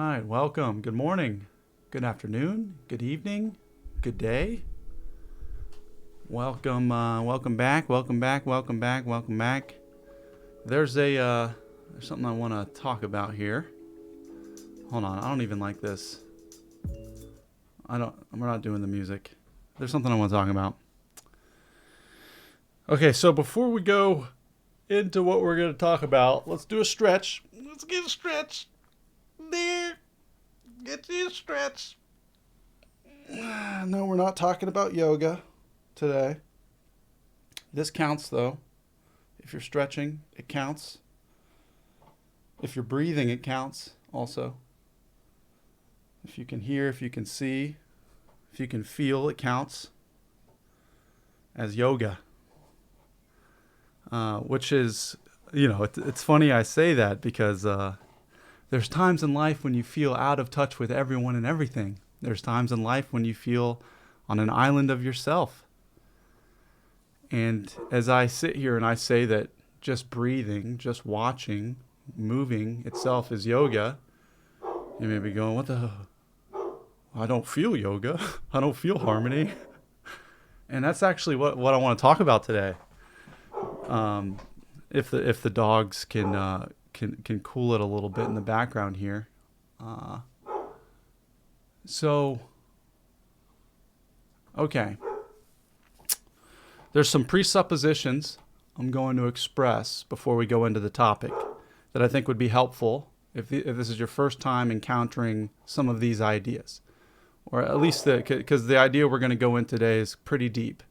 right, welcome. Good morning, good afternoon, good evening, good day. Welcome, welcome back, welcome back, welcome back, welcome back. There's something I want to talk about here. Hold on, I don't even like this. We're not doing the music. There's something I want to talk about. Okay, so before we go into what we're going to talk about, let's do a stretch. Let's get a stretch. There. Get you a stretch. No, we're not talking about yoga today. This counts, though. If you're stretching, it counts. If you're breathing, it counts also. If you can hear, if you can see, if you can feel, it counts as yoga. Which is, it's funny I say that because there's times in life when you feel out of touch with everyone and everything. There's times in life when you feel on an island of yourself. And as I sit here and I say that just breathing, just watching, moving itself is yoga, you may be going, what the... I don't feel yoga. I don't feel harmony. And that's actually what I want to talk about today. If the dogs can cool it a little bit in the background here. Okay. There's some presuppositions I'm going to express before we go into the topic that I think would be helpful if this is your first time encountering some of these ideas. Or at least because the idea we're going to go in today is pretty deep.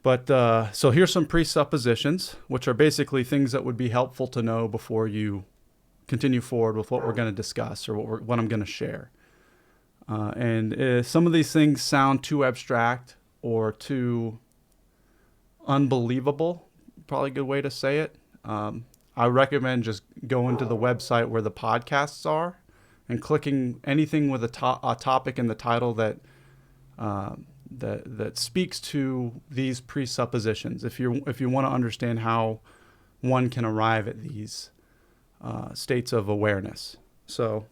But so here's some presuppositions, which are basically things that would be helpful to know before you continue forward with what we're going to discuss or what I'm going to share. And some of these things sound too abstract or too unbelievable, probably a good way to say it. I recommend just going to the website where the podcasts are and clicking anything with a topic in the title that speaks to these presuppositions. If you want to understand how one can arrive at these states of awareness. So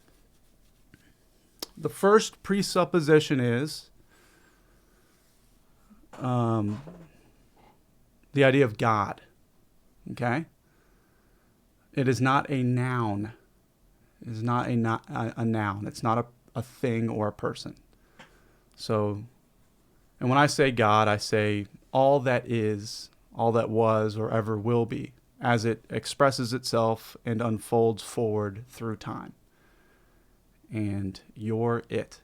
the first presupposition is the idea of God. Okay? It is not a noun. It is not a noun. It's not a thing or a person. So, and when I say God, I say all that is, all that was, or ever will be, as it expresses itself and unfolds forward through time. And you're it.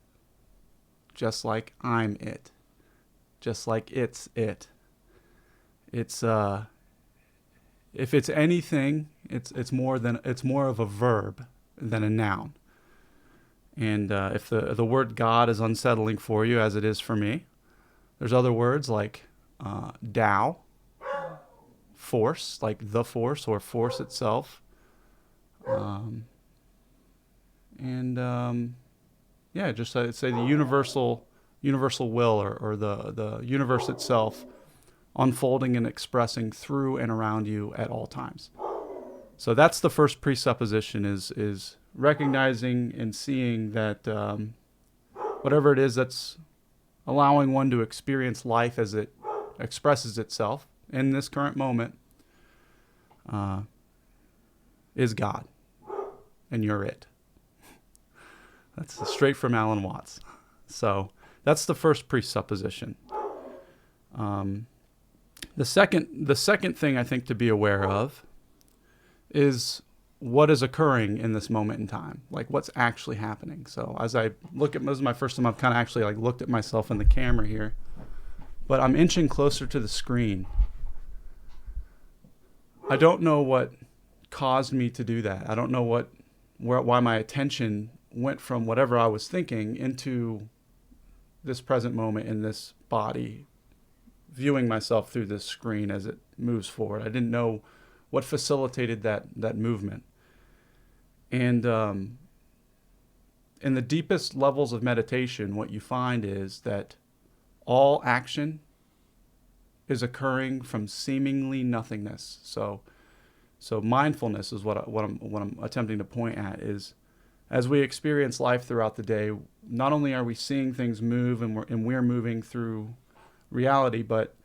Just like I'm it. Just like it's it. It's if it's anything, it's more of a verb than a noun. And if the word God is unsettling for you, as it is for me, there's other words like Tao, force, like the force or force itself. Just say the universal will or the universe itself unfolding and expressing through and around you at all times. So that's the first presupposition is recognizing and seeing that whatever it is that's allowing one to experience life as it expresses itself in this current moment is God, and you're it. That's straight from Alan Watts. So that's the first presupposition. The second thing I think to be aware of is what is occurring in this moment in time, like what's actually happening. So as I look at, this is my first time I've kind of actually like looked at myself in the camera here, but I'm inching closer to the screen. I don't know what caused me to do that. I don't know why my attention went from whatever I was thinking into this present moment in this body, viewing myself through this screen as it moves forward. I didn't know what facilitated that movement. And in the deepest levels of meditation, what you find is that all action is occurring from seemingly nothingness. So mindfulness is what I'm attempting to point at is As we experience life throughout the day, not only are we seeing things move and we're moving through reality, but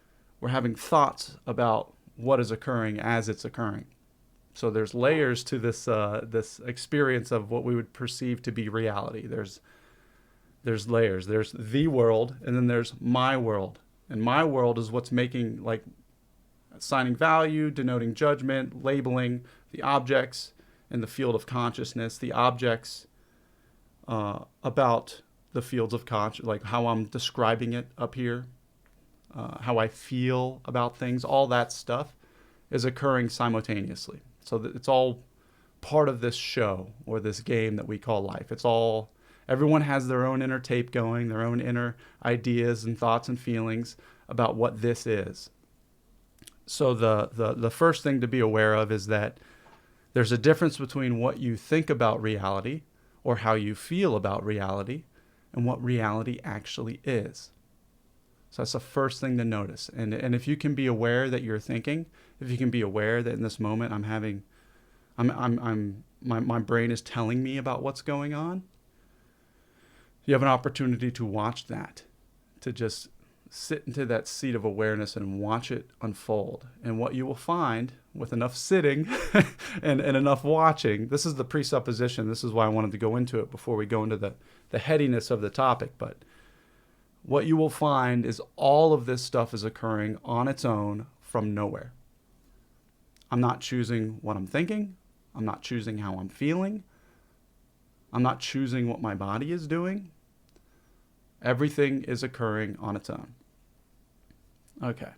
we're having thoughts about what is occurring as it's occurring. So there's layers to this experience of what we would perceive to be reality. There's layers. There's the world, and then there's my world. And my world is what's making, like, assigning value, denoting judgment, labeling the objects in the field of consciousness, the objects about the fields of consciousness, like how I'm describing it up here, how I feel about things, all that stuff is occurring simultaneously. So that it's all part of this show or this game that we call life. Everyone has their own inner tape going, their own inner ideas and thoughts and feelings about what this is. So the first thing to be aware of is that there's a difference between what you think about reality or how you feel about reality and what reality actually is. So that's the first thing to notice. And if you can be aware that you're thinking, if you can be aware that in this moment my brain is telling me about what's going on, you have an opportunity to watch that, to just sit into that seat of awareness and watch it unfold. And what you will find with enough sitting and enough watching, this is the presupposition. This is why I wanted to go into it before we go into the headiness of the topic. But what you will find is all of this stuff is occurring on its own from nowhere. I'm not choosing what I'm thinking. I'm not choosing how I'm feeling. I'm not choosing what my body is doing. Everything is occurring on its own. Okay.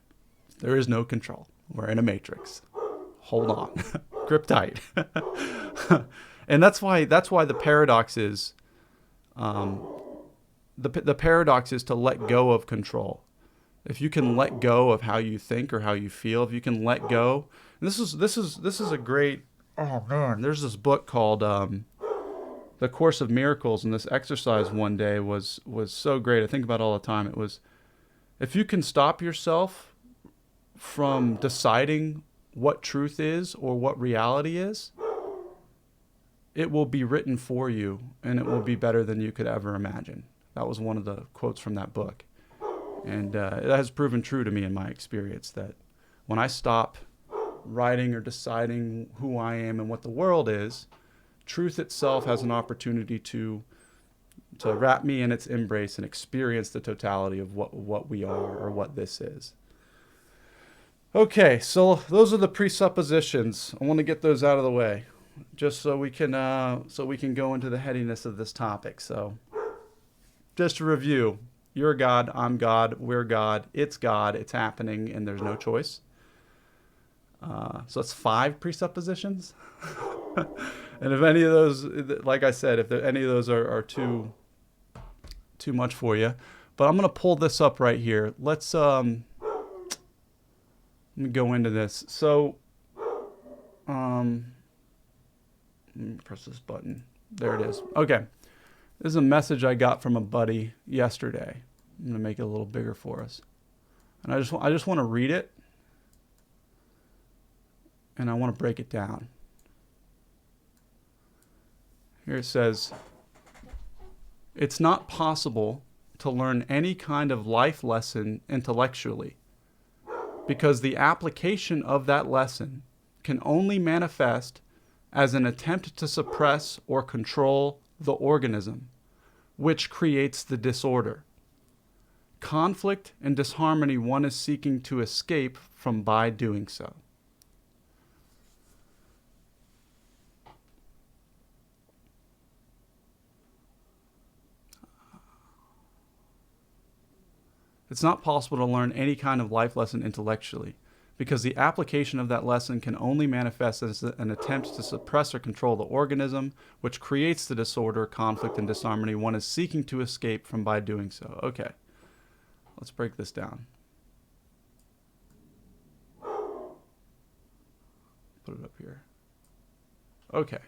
There is no control. We're in a matrix. Hold on. Grip tight. And that's why the paradox is the paradox is to let go of control. If you can let go of how you think or how you feel, if you can let go, and this is a great, oh man, there's this book called The Course of Miracles, and this exercise one day was so great. I think about it all the time. It was, if you can stop yourself from deciding what truth is or what reality is, it will be written for you, and it will be better than you could ever imagine. That was one of the quotes from that book. And it has proven true to me in my experience that when I stop writing or deciding who I am and what the world is, truth itself has an opportunity to wrap me in its embrace and experience the totality of what we are or what this is. Okay, so those are the presuppositions. I want to get those out of the way, just so we can go into the headiness of this topic. So, just to review: you're God, I'm God, we're God, it's happening, and there's no choice. So that's 5 presuppositions. And if any of those, like I said, if any of those are too much for you, but I'm going to pull this up right here. Let me go into this. So, let me press this button. There it is. Okay. This is a message I got from a buddy yesterday. I'm going to make it a little bigger for us. And I just want to read it. And I want to break it down. Here it says, it's not possible to learn any kind of life lesson intellectually, because the application of that lesson can only manifest as an attempt to suppress or control the organism, which creates the disorder, conflict, and disharmony one is seeking to escape from by doing so. It's not possible to learn any kind of life lesson intellectually, because the application of that lesson can only manifest as an attempt to suppress or control the organism, which creates the disorder, conflict, and disharmony one is seeking to escape from by doing so. Okay, let's break this down. Put it up here. Okay.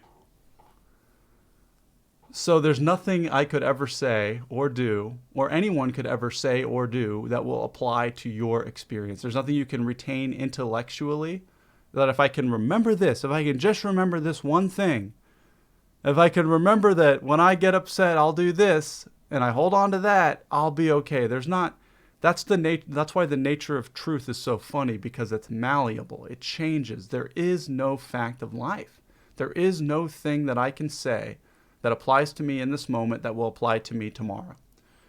So there's nothing I could ever say or do, or anyone could ever say or do, that will apply to your experience. There's nothing you can retain intellectually that if I can remember this, if I can just remember this one thing, If I can remember that when I get upset, I'll do this, and I hold on to that, I'll be okay. That's why the nature of truth is so funny, because it's malleable. It changes. There is no fact of life. There is no thing that I can say that applies to me in this moment that will apply to me tomorrow.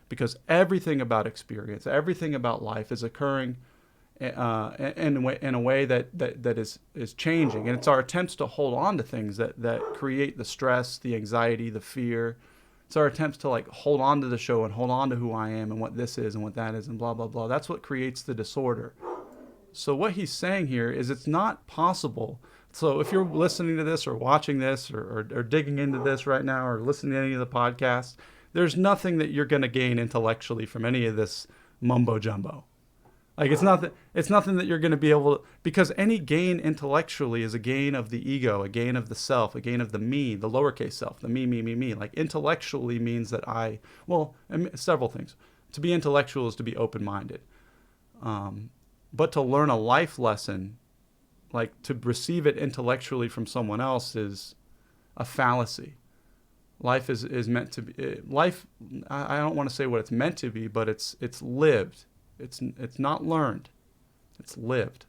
Because everything about experience, everything about life is occurring in a way that is changing. And it's our attempts to hold on to things that create the stress, the anxiety, the fear. It's our attempts to like hold on to the show and hold on to who I am and what this is and what that is and blah, blah, blah. That's what creates the disorder. So what he's saying here is it's not possible. So if you're listening to this or watching this or digging into this right now or listening to any of the podcasts, there's nothing that you're going to gain intellectually from any of this mumbo jumbo. Like it's nothing that you're going to be able to, because any gain intellectually is a gain of the ego, a gain of the self, a gain of the me, the lowercase self, the me. Like intellectually means that several things. To be intellectual is to be open-minded. But to learn a life lesson, like to receive it intellectually from someone else, is a fallacy. Life is meant to be, I don't want to say what it's meant to be, but it's lived. It's not learned. It's lived.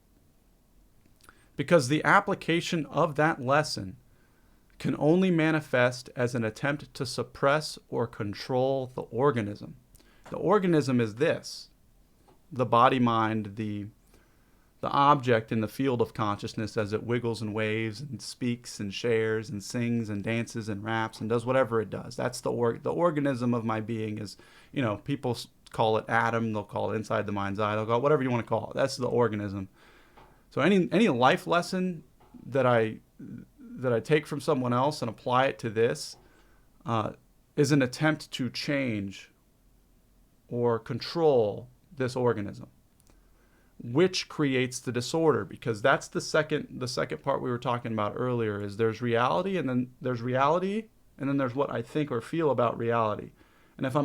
Because the application of that lesson can only manifest as an attempt to suppress or control the organism. The organism is this: the body, mind, the object in the field of consciousness as it wiggles and waves and speaks and shares and sings and dances and raps and does whatever it does. That's the organism of my being. Is, people call it atom, they'll call it inside the mind's eye, they'll call it whatever you want to call it. That's the organism. So any life lesson that I take from someone else and apply it to this is an attempt to change or control this organism, which creates the disorder. Because that's the second part we were talking about earlier, is there's reality and then there's what I think or feel about reality. And if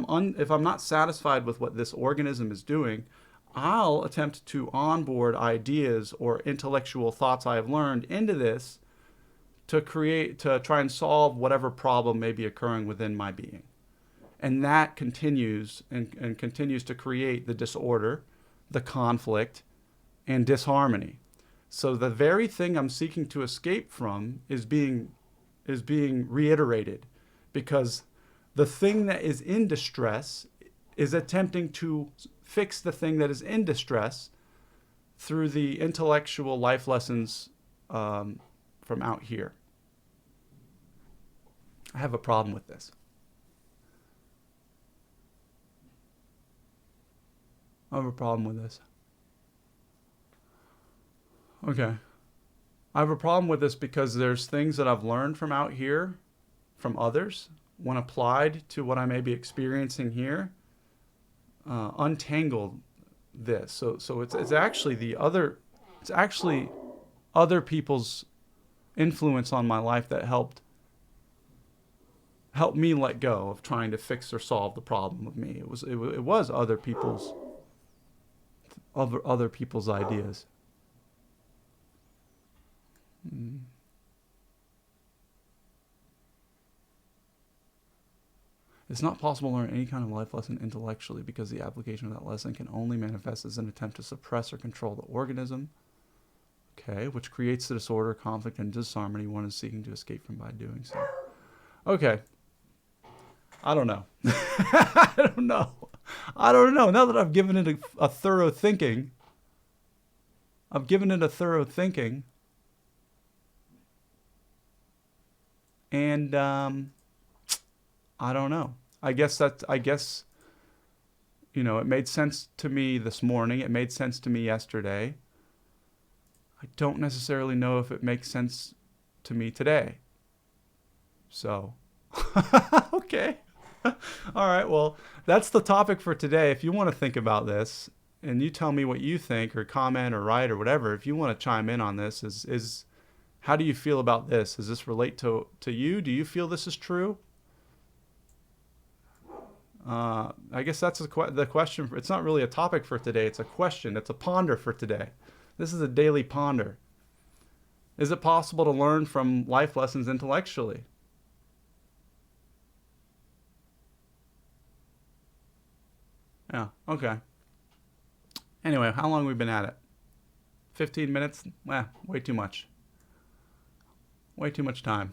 I'm not satisfied with what this organism is doing, I'll attempt to onboard ideas or intellectual thoughts I have learned into this to try and solve whatever problem may be occurring within my being. And that continues and continues to create the disorder, the conflict, and disharmony. So the very thing I'm seeking to escape from is being reiterated, because the thing that is in distress is attempting to fix the thing that is in distress through the intellectual life lessons from out here. I have a problem with this. Okay. I have a problem with this because there's things that I've learned from out here, from others, when applied to what I may be experiencing here, untangled this. So it's actually other people's influence on my life that helped me let go of trying to fix or solve the problem with me. It was other people's ideas. It's not possible to learn any kind of life lesson intellectually, because the application of that lesson can only manifest as an attempt to suppress or control the organism, okay, which creates the disorder, conflict, and disharmony one is seeking to escape from by doing so. Okay. I don't know. I don't know. Now that I've given it a thorough thinking, and I don't know. I guess it made sense to me this morning. It made sense to me yesterday. I don't necessarily know if it makes sense to me today. So, okay. All right. Well, that's the topic for today. If you want to think about this and you tell me what you think, or comment or write or whatever, if you want to chime in on this, is how do you feel about this? Does this relate to you? Do you feel this is true? I guess that's the question. It's not really a topic for today. It's a question. It's a ponder for today. This is a daily ponder. Is it possible to learn from life lessons intellectually? Yeah. Okay. Anyway, how long have we been at it? 15 minutes? Way too much. Way too much time.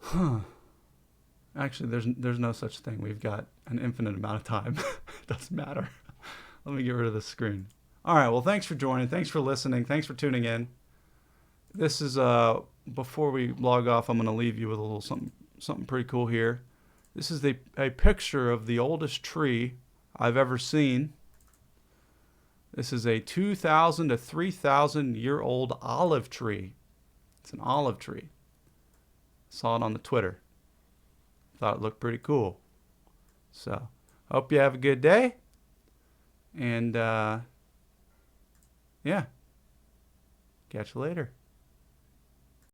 Huh. Actually, there's no such thing. We've got an infinite amount of time. It doesn't matter. Let me get rid of the screen. All right. Well, thanks for joining. Thanks for listening. Thanks for tuning in. This is before we log off, I'm going to leave you with a little something pretty cool here. This is a picture of the oldest tree I've ever seen. This is a 2,000 to 3,000 year old olive tree. It's an olive tree. Saw it on the Twitter. Thought it looked pretty cool. So, hope you have a good day. And, yeah. Catch you later.